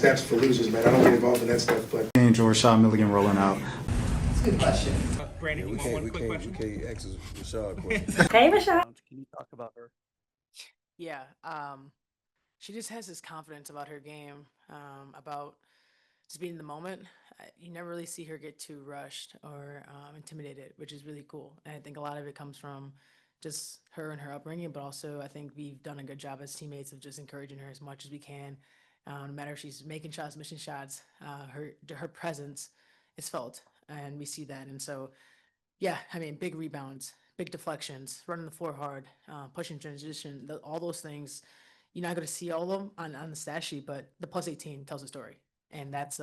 steps for losers, man. I don't get involved in that stuff. But Angel Rashad Milligan rolling out. That's a good question. Brandon, Yeah, you want one quick question? we can't ask Rashad a question. Hey, Rashad. Can you talk about her? Yeah, she just has this confidence about her game, about just being in the moment. You never really see her get too rushed or intimidated, which is really cool. And I think a lot of it comes from just her and her upbringing, but also I think we've done a good job as teammates of just encouraging her as much as we can. No matter if she's making shots, missing shots, her presence is felt, and we see that. And so, yeah, I mean, big rebounds, big deflections, running the floor hard, pushing transition, all those things. You're not going to see all of them on the stat sheet, but the plus 18 tells a story. And that's,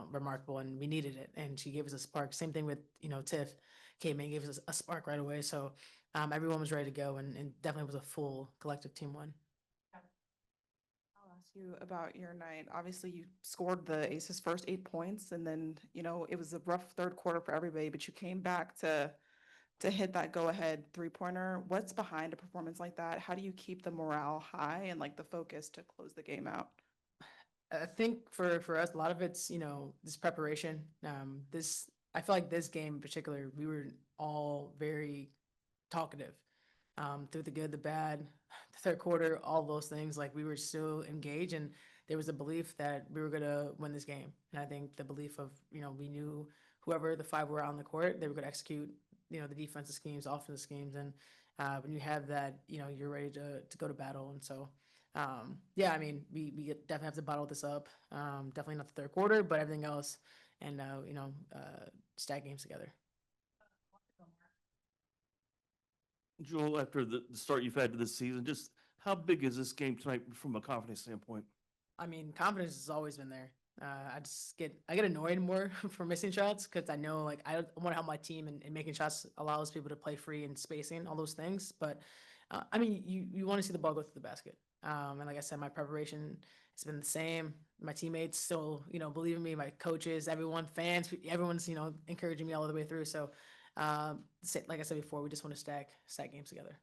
remarkable, and we needed it. And she gave us a spark. Same thing with, Tiff came in, gave us a spark right away. So everyone was ready to go, and definitely was a full collective team win. I'll ask you about your night. Obviously, you scored the Aces' first 8 points, and then, it was a rough third quarter for everybody, but you came back to hit that go-ahead three-pointer. What's behind a performance like that? How do you keep the morale high and like the focus to close the game out? I think for us, a lot of it's, this preparation. I feel like this game in particular, we were all very talkative, through the good, the bad, the third quarter, all those things. Like, we were still engaged, and there was a belief that we were gonna win this game. And I think the belief of, we knew whoever the five were on the court, they were gonna execute, the defensive schemes, offensive schemes, and when you have that, you're ready to go to battle. And so, yeah, I mean, we definitely have to bottle this up. Definitely not the third quarter, but everything else, and stack games together. Jewell, after the start you've had to this season, just how big is this game tonight from a confidence standpoint? I mean, confidence has always been there. I get annoyed more for missing shots, because I know, like, I want to help my team, and making shots allows people to play free and spacing, all those things. But I mean, you want to see the ball go through the basket. And like I said, my preparation has been the same. My teammates still, believe in me. My coaches, everyone, fans, everyone's, encouraging me all the way through. So, like I said before, we just want to stack games together.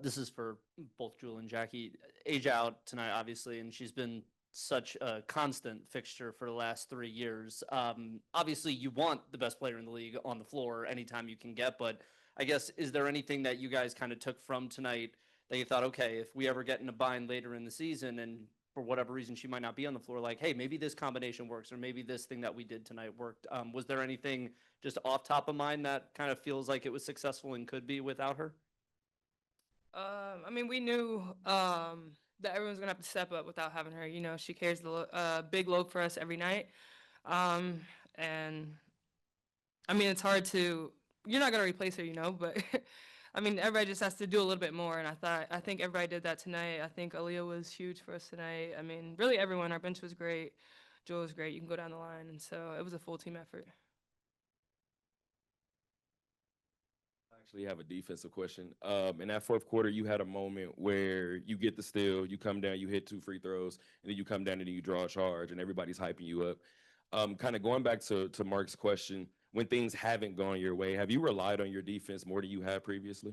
This is for both Jewell and Jackie. Age out tonight, obviously, and she's been such a constant fixture for the last 3 years. Obviously, you want the best player in the league on the floor anytime you can get, but I guess, is there anything that you guys kind of took from tonight that you thought, okay, if we ever get in a bind later in the season and for whatever reason she might not be on the floor, like, hey, maybe this combination works, or maybe this thing that we did tonight worked. Was there anything just off top of mind that kind of feels like it was successful and could be without her? I mean, we knew that everyone's gonna have to step up without having her. She carries the big load for us every night, and I mean, it's hard to. You're not gonna replace her, but I mean, everybody just has to do a little bit more. And I think everybody did that tonight. I think Aaliyah was huge for us tonight. I mean, really everyone. Our bench was great. Jewell was great. You can go down the line, and so it was a full team effort. Actually have a defensive question. In that fourth quarter, you had a moment where you get the steal, you come down, you hit 2 free throws, and then you come down and then you draw a charge, and everybody's hyping you up. Kind of going back to Mark's question, when things haven't gone your way, have you relied on your defense more than you have previously?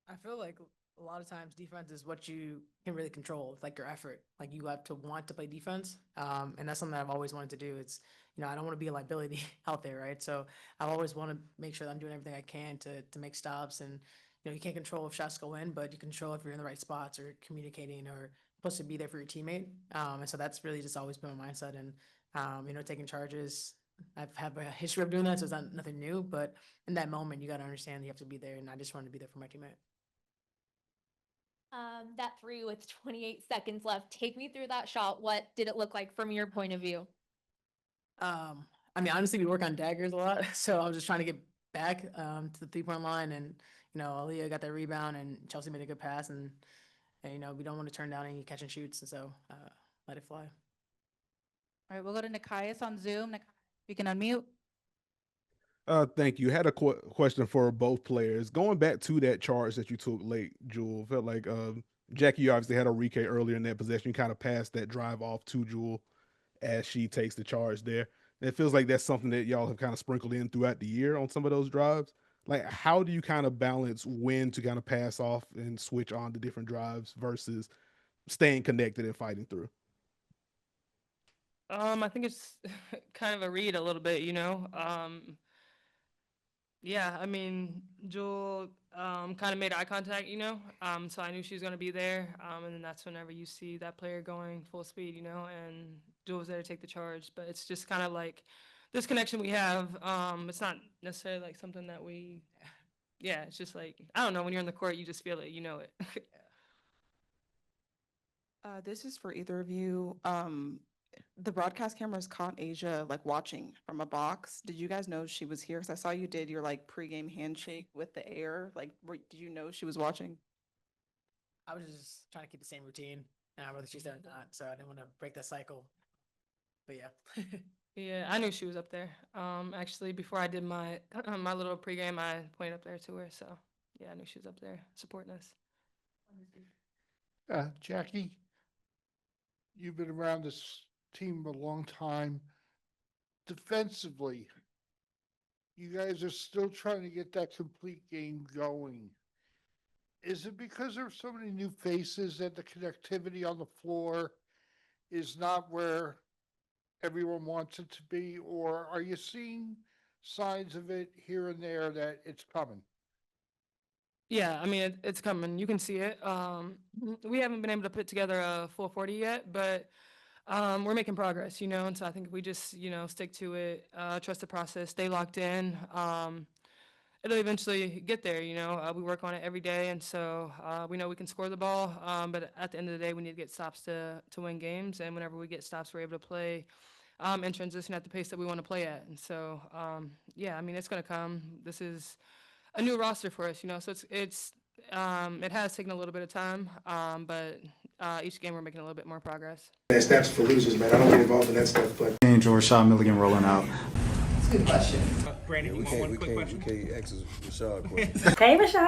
I feel like a lot of times defense is what you can really control. It's like your effort. Like, you have to want to play defense. And that's something that I've always wanted to do. It's, I don't want to be a liability out there, right? So I always want to make sure that I'm doing everything I can to make stops. And, you can't control if shots go in, but you control if you're in the right spots or communicating or supposed to be there for your teammate. And so that's really just always been my mindset. And, taking charges. I've had a history of doing that, so it's not nothing new. But in that moment, you got to understand you have to be there. And I just wanted to be there for my teammate. That three with 28 seconds left. Take me through that shot. What did it look like from your point of view? I mean, honestly, we work on daggers a lot, so I was just trying to get back to the 3-point line, and Aaliyah got that rebound, and Chelsea made a good pass, and we don't want to turn down any catch and shoots, and so let it fly. All right, we'll go to Nikias on Zoom. Nikias, you can unmute. Thank you. Had a question for both players. Going back to that charge that you took late, Jewell, felt like Jackie, you obviously had a recap earlier in that possession. You kind of passed that drive off to Jewell as she takes the charge there. And it feels like that's something that y'all have kind of sprinkled in throughout the year on some of those drives. Like, how do you kind of balance when to kind of pass off and switch on to different drives versus staying connected and fighting through? I think it's kind of a read a little bit, you know. Yeah, I mean, Jewell kind of made eye contact, you know. So I knew she was gonna be there. And then that's whenever you see that player going full speed, you know, and Jewell was there to take the charge. But it's just kind of like this connection we have. It's not necessarily like something that we, yeah, it's just like I don't know. When you're in the court, you just feel it, you know it. This is for either of you. The broadcast cameras caught Asia like watching from a box. Did you guys know she was here? Because I saw you did your like pregame handshake with the air. Like, did you know she was watching? I was just trying to keep the same routine, whether she's there or not. So I didn't want to break that cycle. But yeah. Yeah, I knew she was up there. Actually, before I did my my little pregame, I pointed up there to her. So yeah, I knew she was up there supporting us. Jackie, you've been around this team a long time. Defensively, you guys are still trying to get that complete game going. Is it because there's so many new faces that the connectivity on the floor is not where everyone wants it to be, or are you seeing signs of it here and there that it's coming? Yeah, I mean it's coming. You can see it. We haven't been able to put together a full 40 yet, but we're making progress, you know. And so I think if we just, you know, stick to it, trust the process, stay locked in, it'll eventually get there. You know, we work on it every day, and so we know we can score the ball. But at the end of the day, we need to get stops to win games. And whenever we get stops, we're able to play and transition at the pace that we want to play at. And so, yeah, I mean, it's going to come. This is a new roster for us, you know, so it has taken a little bit of time, but each game we're making a little bit more progress. That's for losers, man. I don't get involved in that stuff, but. Angel Rashad Milligan rolling out. Brandon, we can't ask Rashad a question. Hey, Rashad.